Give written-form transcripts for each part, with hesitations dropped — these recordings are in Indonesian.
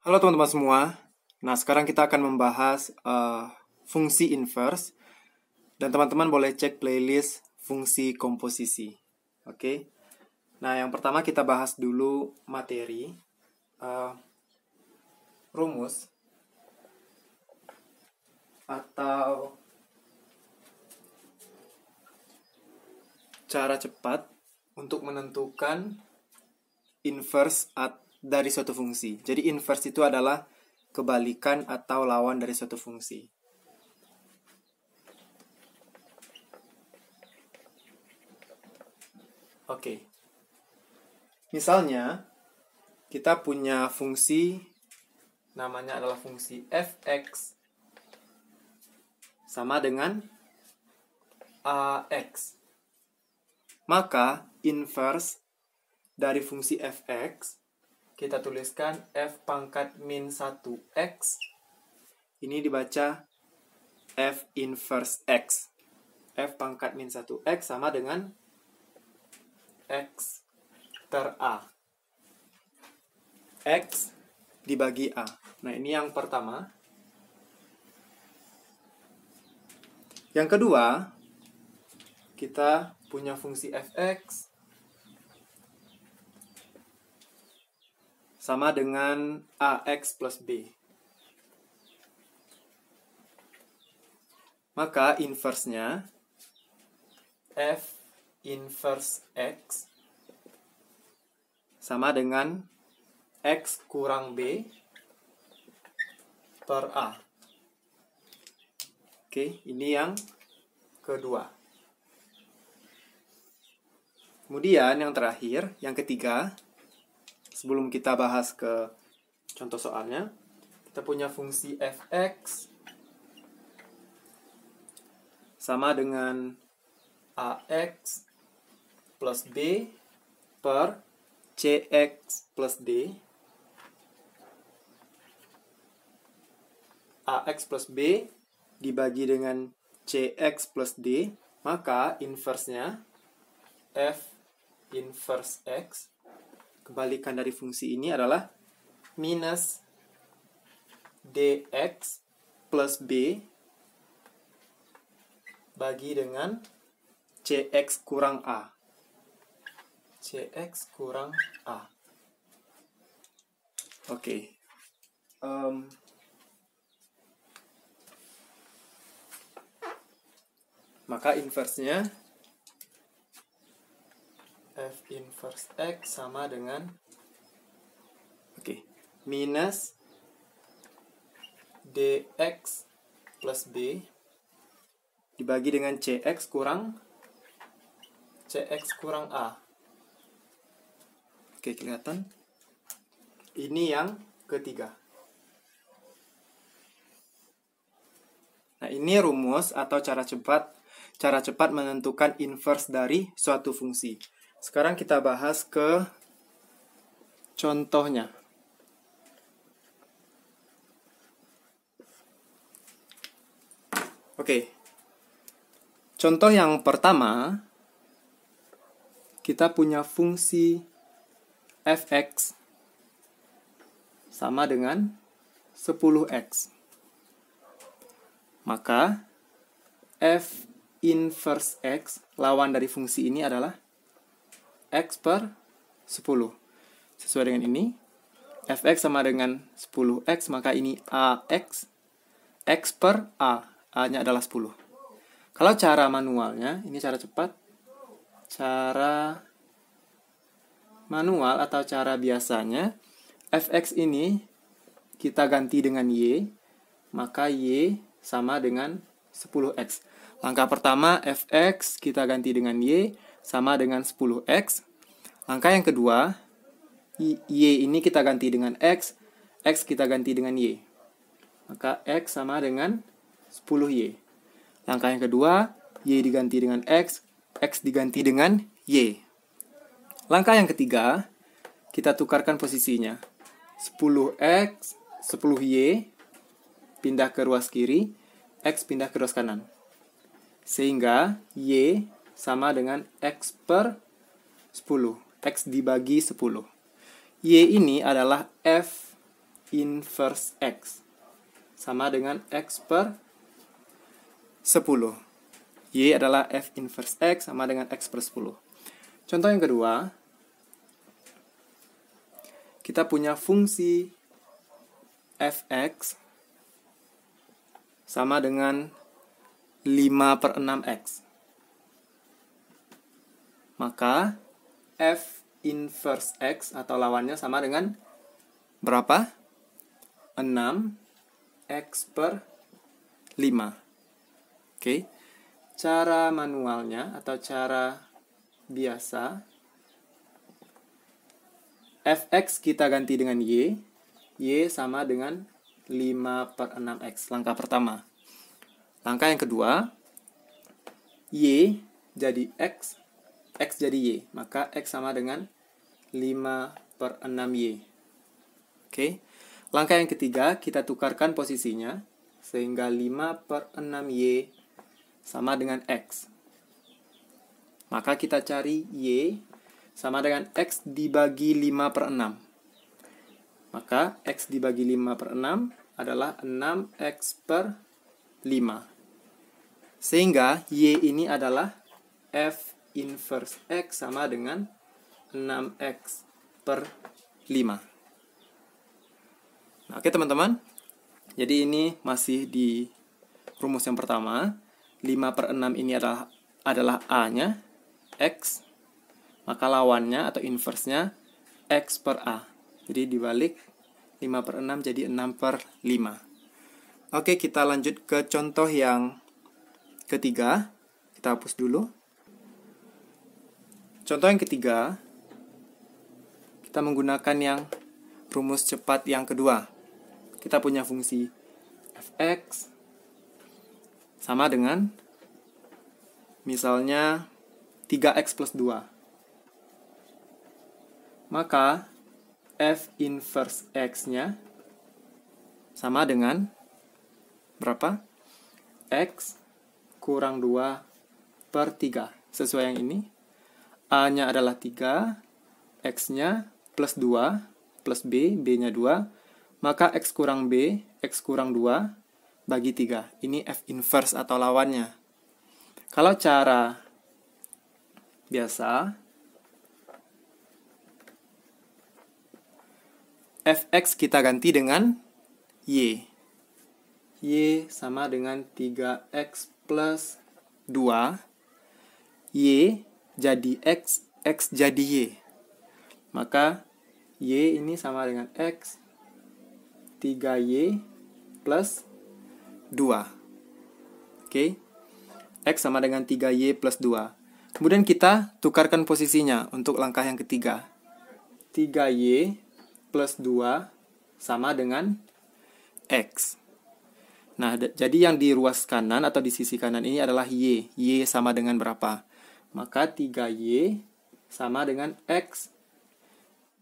Halo teman-teman semua. Nah, sekarang kita akan membahas fungsi inverse. Dan teman-teman boleh cek playlist fungsi komposisi. Oke. Nah, yang pertama kita bahas dulu materi. Rumus atau cara cepat untuk menentukan inverse dari suatu fungsi. Jadi inverse itu adalah kebalikan atau lawan dari suatu fungsi. Oke. Misalnya, kita punya fungsi namanya adalah fungsi fx sama dengan ax. Maka inverse dari fungsi fx kita tuliskan f pangkat min 1x. Ini dibaca f inverse x. F pangkat min 1x sama dengan x ter a. X dibagi a. Nah, ini yang pertama. Yang kedua, kita punya fungsi fx sama dengan ax plus b. Maka inverse-nya f inverse x sama dengan x kurang b per a. Oke, ini yang kedua. Kemudian yang terakhir, yang ketiga, sebelum kita bahas ke contoh soalnya, kita punya fungsi fx sama dengan ax plus b per cx plus d. Ax plus b dibagi dengan cx plus d, maka inverse-nya f inverse x, kebalikan dari fungsi ini adalah minus dx plus b bagi dengan cx kurang a. Cx kurang a. Oke. Maka inverse-nya f inverse x sama dengan minus dx plus b dibagi dengan cx kurang a. Oke, kelihatan? Ini yang ketiga. Nah, ini rumus atau cara cepat menentukan inverse dari suatu fungsi. Sekarang kita bahas ke contohnya. Oke. Contoh yang pertama, kita punya fungsi fx sama dengan 10x. Maka f inverse x, lawan dari fungsi ini adalah x per 10. Sesuai dengan ini, fx sama dengan 10x, maka ini ax, x per a, a-nya adalah 10. Kalau cara manualnya, ini cara cepat. Cara manual atau cara biasanya, fx ini kita ganti dengan y, maka y sama dengan 10x. Langkah pertama, fx kita ganti dengan y sama dengan 10x. Langkah yang kedua, y ini kita ganti dengan x kita ganti dengan y. Maka x sama dengan 10y. Langkah yang kedua, y diganti dengan x diganti dengan y. Langkah yang ketiga, kita tukarkan posisinya. 10x, 10y pindah ke ruas kiri, x pindah ke ruas kanan. Sehingga y sama dengan x per 10. X dibagi 10. Y ini adalah f inverse X. Sama dengan X per 10. Y adalah F inverse X sama dengan X per 10. Contoh yang kedua, kita punya fungsi Fx sama dengan 5 per 6X. Maka F inverse X atau lawannya sama dengan berapa? 6X per 5. Oke. Cara manualnya atau cara biasa, Fx kita ganti dengan Y. Y sama dengan 5 per 6X. Langkah pertama. Langkah yang kedua, Y jadi X, X jadi Y. Maka X sama dengan 5 per 6Y. Oke. Langkah yang ketiga, kita tukarkan posisinya. Sehingga 5 per 6Y sama dengan X. Maka kita cari Y sama dengan X dibagi 5 per 6. Maka X dibagi 5 per 6 adalah 6X per 5. Sehingga Y ini adalah F inverse X sama dengan 6X per 5. Nah, oke teman-teman. Jadi ini masih di rumus yang pertama. 5 per 6 ini adalah A-nya, X. Maka lawannya atau inverse-nya X per A. Jadi dibalik 5 per 6 jadi 6 per 5. Oke, kita lanjut ke contoh yang ketiga. Kita hapus dulu. Contoh yang ketiga, kita menggunakan yang rumus cepat yang kedua. Kita punya fungsi Fx sama dengan misalnya 3x plus 2. Maka F inverse X-nya sama dengan berapa? X kurang 2 per 3. Sesuai yang ini. A-nya adalah 3, X-nya plus 2, plus B, B-nya 2. Maka X kurang B, X kurang 2, bagi 3. Ini F inverse atau lawannya. Kalau cara biasa, Fx kita ganti dengan Y. Y sama dengan 3x plus 2. Y jadi X, X jadi Y. Maka Y ini sama dengan X 3Y plus 2. Oke. X sama dengan 3Y plus 2. Kemudian kita tukarkan posisinya untuk langkah yang ketiga. 3Y plus 2 sama dengan X. Nah, jadi yang di ruas kanan atau di sisi kanan ini adalah Y. Y sama dengan berapa? Maka 3Y sama dengan X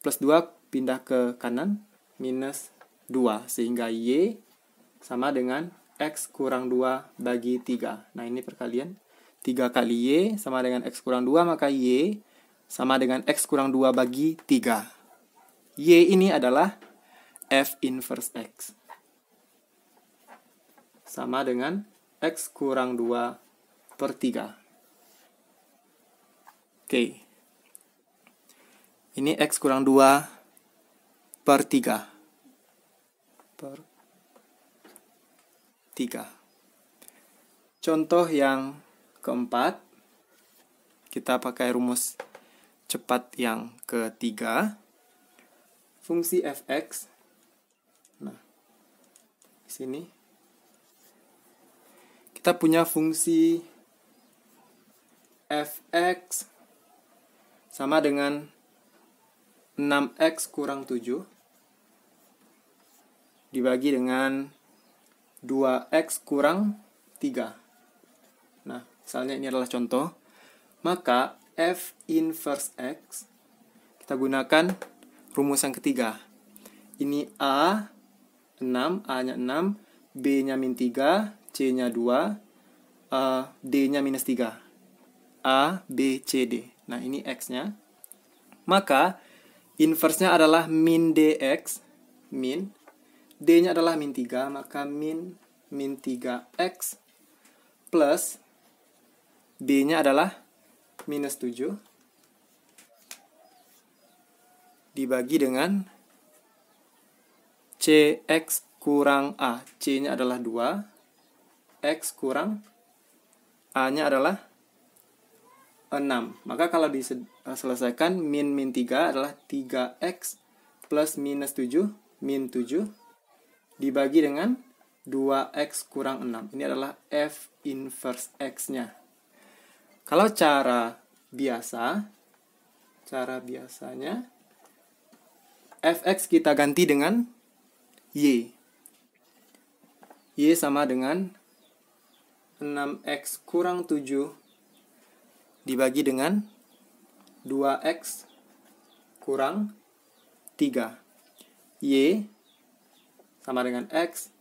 plus 2 pindah ke kanan minus 2. Sehingga Y sama dengan X kurang 2 bagi 3. Nah, ini perkalian. 3 kali Y sama dengan X kurang 2, maka Y sama dengan X kurang 2 bagi 3. Y ini adalah F inverse X. Sama dengan X kurang 2 per 3. Oke. Ini X kurang 2 per 3. Per 3. Contoh yang keempat, kita pakai rumus cepat yang ketiga. Fungsi Fx. Nah, di sini kita punya fungsi Fx sama dengan 6x kurang 7 dibagi dengan 2x kurang 3. Nah, misalnya ini adalah contoh. Maka F inverse X kita gunakan rumus yang ketiga. Ini A 6, A-nya 6, B-nya min 3, C-nya 2, D-nya minus 3. A, B, C, D. Nah, ini X-nya. Maka inverse-nya adalah min DX, min D-nya adalah min 3, maka min 3x plus B-nya adalah minus 7 dibagi dengan CX kurang A. C-nya adalah 2, X kurang A-nya adalah 6. Maka kalau diselesaikan, min 3 adalah 3X plus minus 7, min 7, dibagi dengan 2X kurang 6. Ini adalah F inverse X-nya. Kalau cara biasanya, Fx kita ganti dengan Y. Y sama dengan 6X kurang 7 dibagi dengan 2X kurang 3. Y sama dengan X,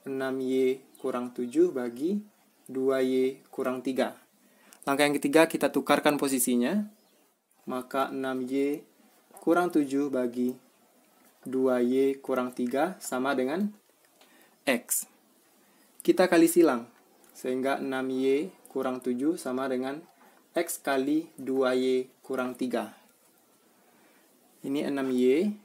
6Y kurang 7 bagi 2Y kurang 3. Langkah yang ketiga, kita tukarkan posisinya. Maka 6Y kurang 7 bagi 2Y kurang 3 sama dengan X. Kita kali silang, sehingga 6Y kurang 7 sama dengan X kali 2Y kurang 3. Ini 6Y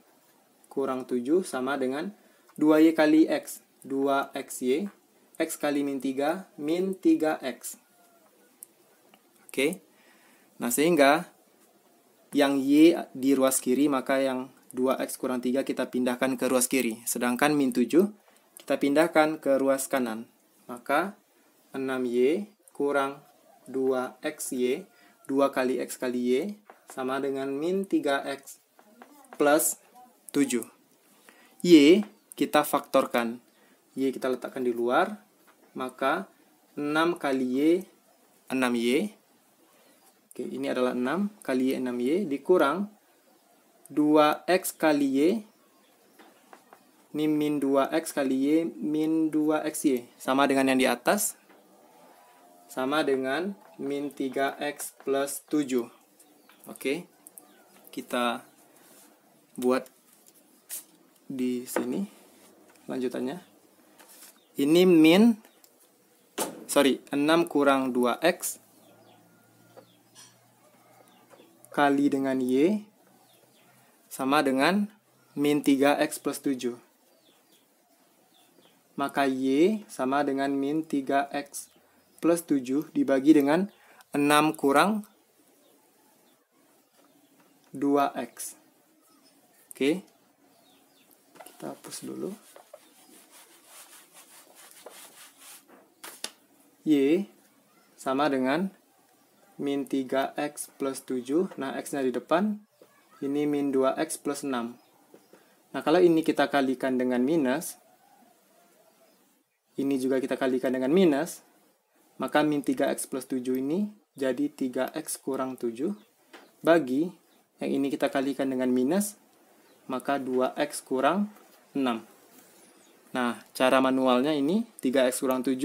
kurang 7 sama dengan 2Y kali X, 2XY, X kali min 3, min 3X. Oke. Nah, sehingga yang Y di ruas kiri, maka yang 2X kurang 3 kita pindahkan ke ruas kiri. Sedangkan min 7 kita pindahkan ke ruas kanan. Maka 6Y kurang 2XY, 2 kali X kali Y, sama dengan min 3X plus 7. Y kita faktorkan. Y kita letakkan di luar. Maka 6 kali Y, 6Y. Oke, ini adalah 6 kali Y, 6Y, dikurang 2X kali Y. Ini min 2X kali Y, min 2XY. Sama dengan yang di atas. Sama dengan min 3X plus 7. Oke. Kita buat di sini lanjutannya. Ini 6 kurang 2X kali dengan Y sama dengan min 3X plus 7. Maka Y sama dengan min 3X plus 7 dibagi dengan 6 kurang 2X. Oke. Kita hapus dulu. Y sama dengan min 3X plus 7. Nah, X-nya di depan. Ini min 2X plus 6. Nah, kalau ini kita kalikan dengan minus, ini juga kita kalikan dengan minus, maka min 3X plus 7 ini jadi 3X kurang 7 bagi yang ini kita kalikan dengan minus, maka 2X kurang 6. Nah, cara manualnya ini 3X kurang 7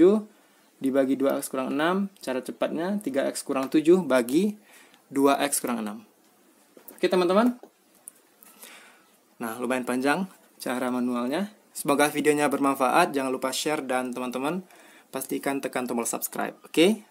dibagi 2X kurang 6. Cara cepatnya 3X kurang 7 bagi 2X kurang 6. Oke teman-teman. Nah, lumayan panjang cara manualnya. Semoga videonya bermanfaat. Jangan lupa share dan teman-teman pastikan tekan tombol subscribe. Oke?